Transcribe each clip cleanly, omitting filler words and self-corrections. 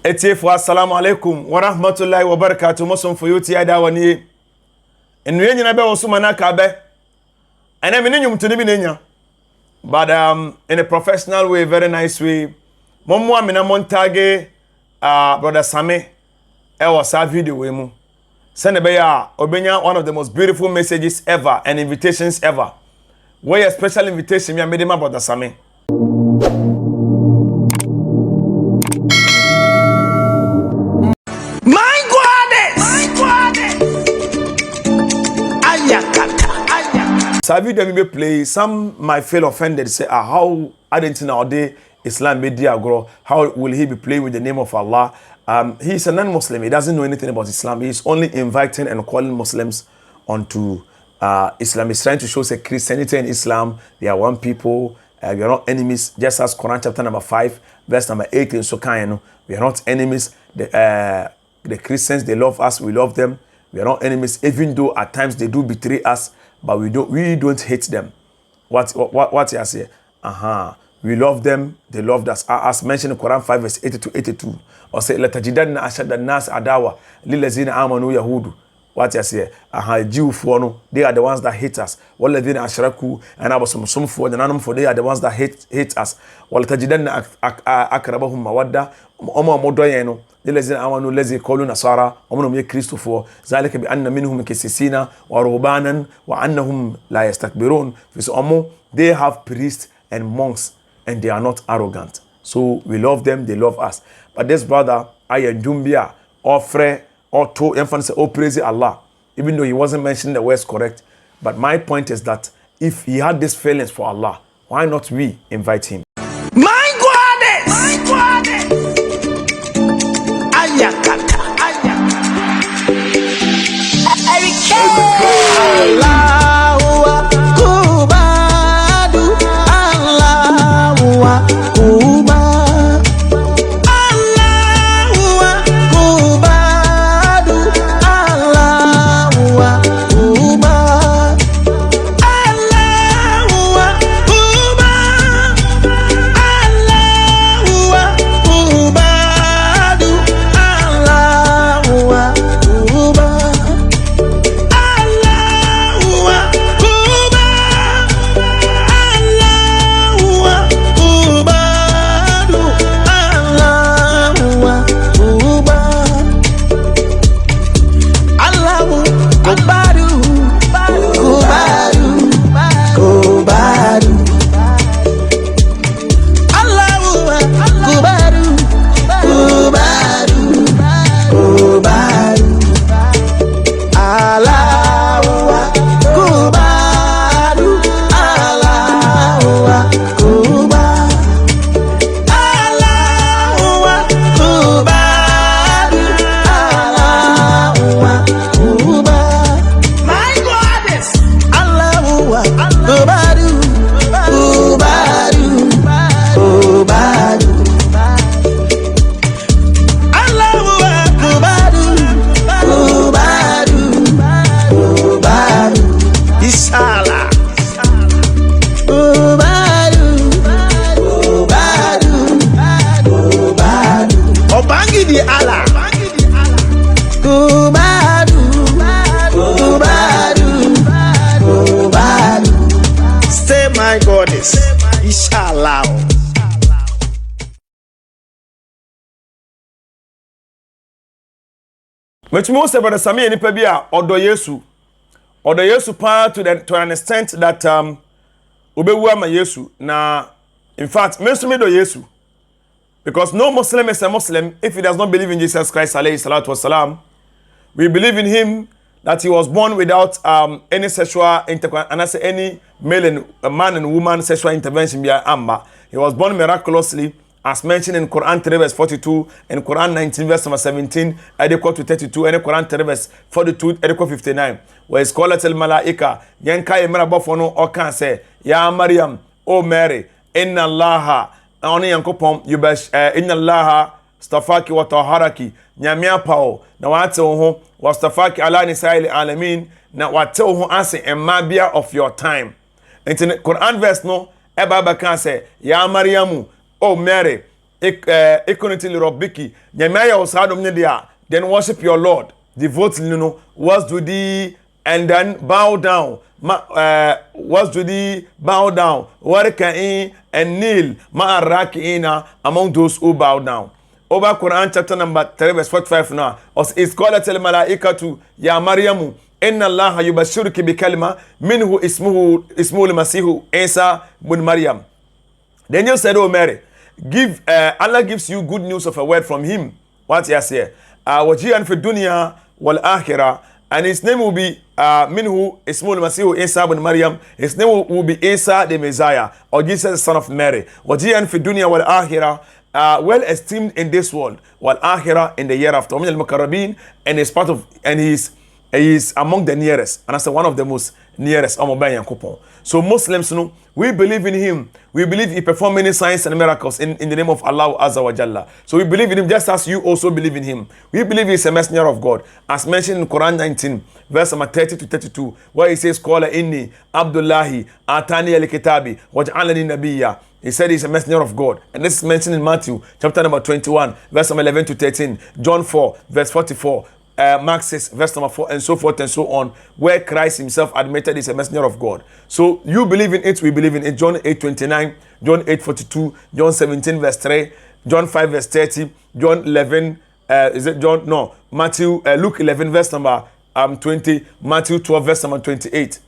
Etifu assalamu alaikum wa rahmatullahi wa barakatuh. Musum fuyuti ada wani enwe nyina be wosuma na ka be ene me nyum tuni bi nenya but in a professional way, very nice way. Momo amina montage brother Same e was a video we mu send be ya obenya one of the most beautiful messages ever and invitations ever. Where a special invitation me made my brother Same. So video me play some might feel offended say how I didn't know day Islam media grow, how will he be playing with the name of Allah? He's a non-Muslim, he doesn't know anything about Islam. He's only inviting and calling Muslims onto Islam. He's trying to show say Christianity and Islam they are one people, we are not enemies, just as Quran chapter number 5 verse number 8 in Sokayano, we are not enemies. The Christians, they love us, we love them. We are not enemies, even though at times they do betray us, but we don't hate them. What you say? We love them, they loved us. As mentioned in Quran 5 verse 80 to 82. Or say latajidanna ashadda nas adawa lilazina amanu yahudu. What you say? Jew for no, they are the ones that hate us. Walladhina ashraku and abasum for the nanum for they are the ones that hate us. Walatajidanna akrabahum mawadda omo modoyeno. للذين آمنوا الذي يقولون نصارى ومنهم كريستوفر ذلك بأن منهم كسيسين ورهبانا وأنهم لا يستكبرون. They have priests and monks and they are not arrogant. So we love them, they love us. But this brother, Ayendumbia, Ofre, Otto, emphasis, praise Allah, even though he wasn't mentioning the words correct. But my point is that if he had these feelings for Allah, why not we invite him? Which most brother Same nipa bi a odo Yesu pa to an extent that obewu ama Yesu na in fact me do Yesu because no Muslim is a Muslim if he does not believe in Jesus Christ alayhi salatu wasalam. We believe in him that he was born without any sexual intercourse and I say any male and man and woman sexual intervention be amba. He was born miraculously as mentioned in Quran 3 verse 42 and Quran 19 verse number 17 adequate to 32 and Quran 3 verse 42 adequate 59 where is called al malaika yanka yemra bofono o kan say ya Maryam o Mary inna Allah oni yankopon yubash inna Allah stafaki wa taharaki nyamia pao na wate ho wastafaki ala nisa'il alamin na wate ho ase emabia of your time. In Quran verse no eba ba kan say ya Maryamu o Mary ikuniti lirabbiki nyamaya osadom ne dia then worship your Lord devote wasjudi and then bow down wasjudi bow down warka'i and kneel ma'arraki'ina among those who bow down. Over Quran chapter number 3 verse 45 now. Is qalat al malaikatu ya Maryamu inna Allah yubashshiruki bi kalima minhu ismuhu al-Masihu Isa ibn Maryam. The angel said, "Oh Mary, Allah gives you good news of a word from him." What he say? Wajihan fi dunya wal akhirah, and his name will be minhu ismuhu al-Masihu Isa ibn Maryam. His name will be Isa the Messiah, or Jesus the son of Mary. Wajihan fi dunya wal akhirah, well esteemed in this world, wal akhirah in the year after. Min al-mukarrabin, and is part of, and he is among the nearest, and that's one of the most nearest. So Muslims, we believe in him. We believe he performed many signs and miracles in the name of Allah Azza wa Jalla. So we believe in him just as you also believe in him. We believe he is a messenger of God, as mentioned in Quran 19, verse number 30 to 32, where he says, "Qala inni Abdullahi atani al-kitabi waj'alani nabiyya." He said he's a messenger of God. And this is mentioned in Matthew chapter number 21, verse number 11 to 13, John 4, verse 44, Mark 6, verse number 4, and so forth and so on, where Christ himself admitted he's a messenger of God. So you believe in it, we believe in it. John 8:29, John 8:42, John 17, verse 3, John 5, verse 30, John 11, Luke 11, verse number 20, Matthew 12, verse number 28.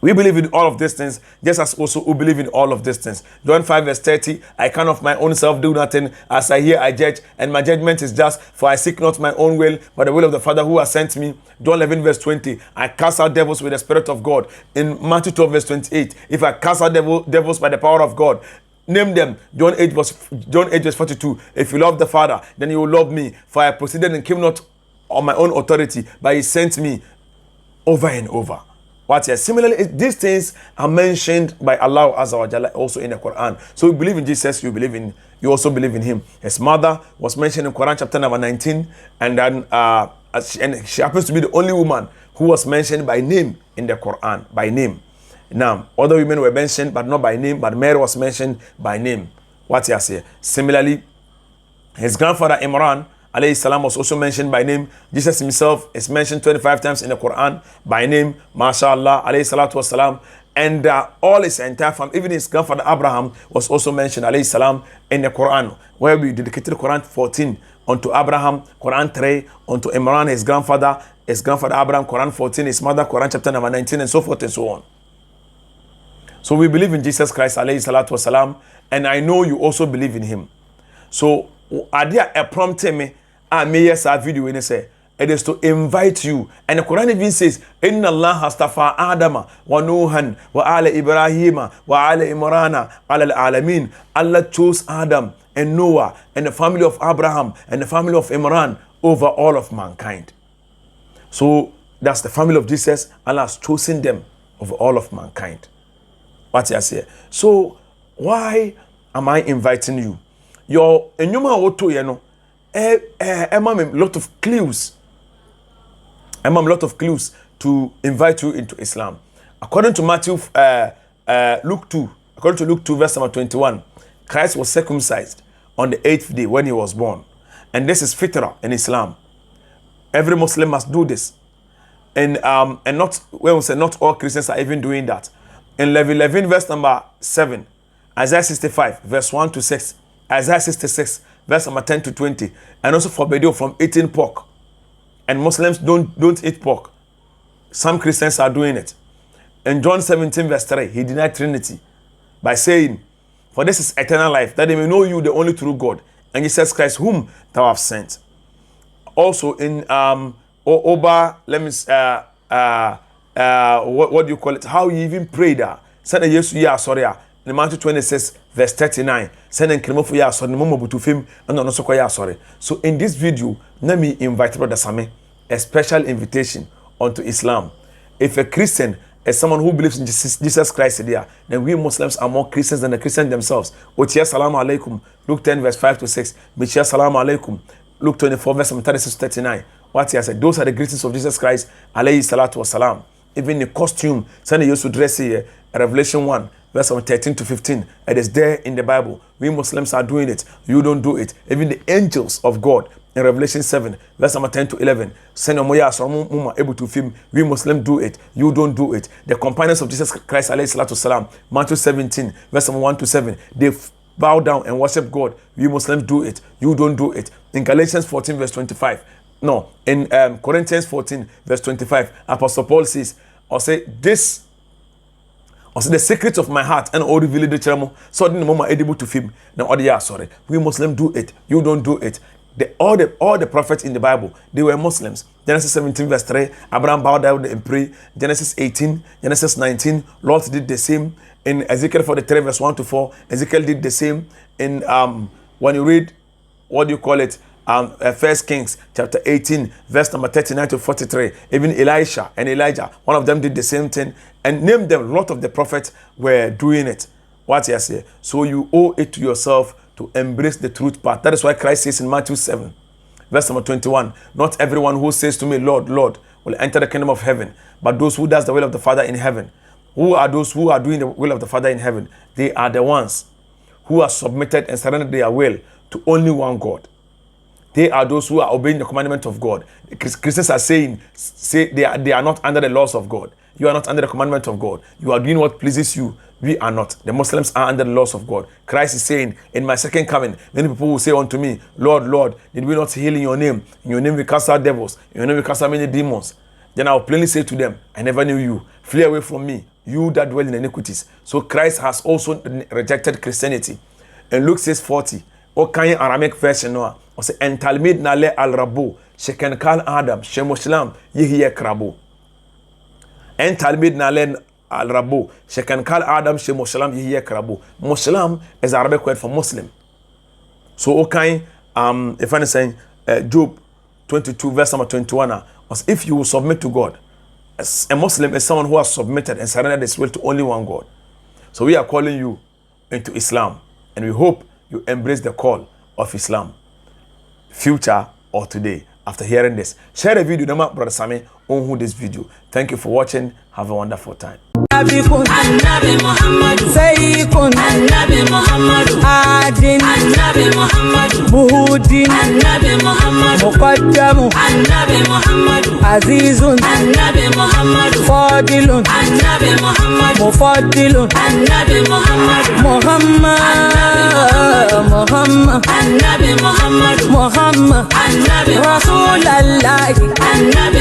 We believe in all of these things, just as also we believe in all of these things. John 5 verse 30, I can of my own self do nothing. As I hear, I judge, and my judgment is just, for I seek not my own will, but the will of the Father who has sent me. John 11 verse 20, I cast out devils with the Spirit of God. In Matthew 12 verse 28, if I cast out devils by the power of God, name them. John 8 verse 42, if you love the Father, then you will love me. For I proceeded and came not on my own authority, but he sent me over and over. Similarly, these things are mentioned by Allah Azza wa Jalla also in the Quran. So you believe in Jesus, you also believe in him. His mother was mentioned in Quran chapter number 19, and then and she happens to be the only woman who was mentioned by name in the Quran, by name. Now, other women were mentioned, but not by name, but Mary was mentioned by name. Similarly, his grandfather Imran alayhi salam was also mentioned by name. Jesus himself is mentioned 25 times in the Quran by name, mashallah, alayhi salatu wasalam. And all his entire family, even his grandfather Abraham was also mentioned, alayhi salam, in the Quran, where we dedicated Quran 14 unto Abraham, Quran 3 unto Imran, his grandfather Abraham, Quran 14, his mother, Quran chapter number 19, and so forth and so on. So we believe in Jesus Christ, alayhi salatu wasalam, and I know you also believe in him. So, idea a prompted me, I may yes a video in say it is to invite you. And the Quran even says, Inna Allah hastafa Adama wa Nuhan wa ala Ibrahima wa ala Imrana ala al-alamin. Allah chose Adam and Noah and the family of Abraham and the family of Imran over all of mankind. So that's the family of Jesus. Allah has chosen them over all of mankind. What I say. So why am I inviting you? Your enyuma auto lot of clues. Lot of clues to invite you into Islam. According to Luke 2 verse number 21, Christ was circumcised on the 8th day when he was born. And this is fitrah in Islam. Every Muslim must do this. And not all Christians are even doing that. In Leviticus 11 verse number 7, Isaiah 65 verse 1 to 6, Isaiah 66 verse number 10 to 20, and also forbid you from eating pork. And Muslims don't eat pork. Some Christians are doing it. In John 17 verse 3, he denied Trinity by saying, for this is eternal life, that they may know you, the only true God, and Jesus Christ, whom thou hast sent. Also in what do you call it? How you even pray that? Send a yes, yeah, sorry. In Matthew 26 verse 39, send a cremo for ya sorry, no more to film, and no so sorry. So in this video, let me invite Brother Sami a special invitation onto Islam. If a Christian is someone who believes in Jesus Christ, then we Muslims are more Christians than the Christians themselves. Otiya salamu alaikum, Luke 10 verse 5 to 6. Michia salamu alaikum, Luke 24 verse 36 to 39. What he has said, those are the greetings of Jesus Christ, alayhi salatu wasalam. even the costume, Sunday used to dress here, Revelation 1, verse 13 to 15. It is there in the Bible. We Muslims are doing it. You don't do it. Even the angels of God in Revelation 7, verse 10 to 11. Able to film. We Muslims do it. You don't do it. The companions of Jesus Christ, Matthew 17, verse 1 to 7. They bow down and worship God. We Muslims do it. You don't do it. In Galatians 14, verse 25. No, in Corinthians 14, verse 25, Apostle Paul says, the secrets of my heart and all revealed the channel. So the moment able to film. Now, sorry, we Muslims do it. You don't do it. All the prophets in the Bible, they were Muslims. Genesis 17, verse 3, Abraham bowed down and prayed. Genesis 18, Genesis 19, Lot did the same. In Ezekiel 43, verse 1 to 4, Ezekiel did the same. In when you read, what do you call it? First Kings chapter 18, verse number 39 to 43. Even Elisha and Elijah, one of them did the same thing. And name them, a lot of the prophets were doing it. What you say? So you owe it to yourself to embrace the truth path. That is why Christ says in Matthew 7, verse number 21, not everyone who says to me, Lord, Lord, will enter the kingdom of heaven, but those who does the will of the Father in heaven. Who are those who are doing the will of the Father in heaven? They are the ones who are submitted and surrendered their will to only one God. They are those who are obeying the commandment of God. Christians are saying they are not under the laws of God. You are not under the commandment of God. You are doing what pleases you. We are not. The Muslims are under the laws of God. Christ is saying, in my second coming, many people will say unto me, Lord, Lord, did we not heal in your name? In your name we cast out devils. In your name we cast out many demons. Then I will plainly say to them, I never knew you. Flee away from me, you that dwell in iniquities. So Christ has also rejected Christianity. And Luke says 40. Okay, Aramaic version no. O se entalmid na le al rabo. Sheken kal Adam. Shemoslam yihiye krabo. Entalmid na le al rabo. Sheken kal Adam. Shemoslam yihiye krabo. Muslim is Arabic word for Muslim. So okay, if I'm saying Job 22 verse number 21. If you will submit to God, a Muslim is someone who has submitted and surrendered his will to only one God. So we are calling you into Islam, and we hope you embrace the call of Islam, future or today. After hearing this, share the video. Nama brother Sami on who this video. Thank you for watching. Have a wonderful time. Annabi Muhammad Sayyidun Annabi Muhammad Adin Annabi Muhammad Muhudin Annabi Muhammad Muqaddamu Annabi Muhammad Azizun Annabi Muhammad Fadilun Annabi Muhammad Mufaddilun Annabi Muhammad Muhammad Annabi Muhammad Muhammad Annabi Rasulallah Annabi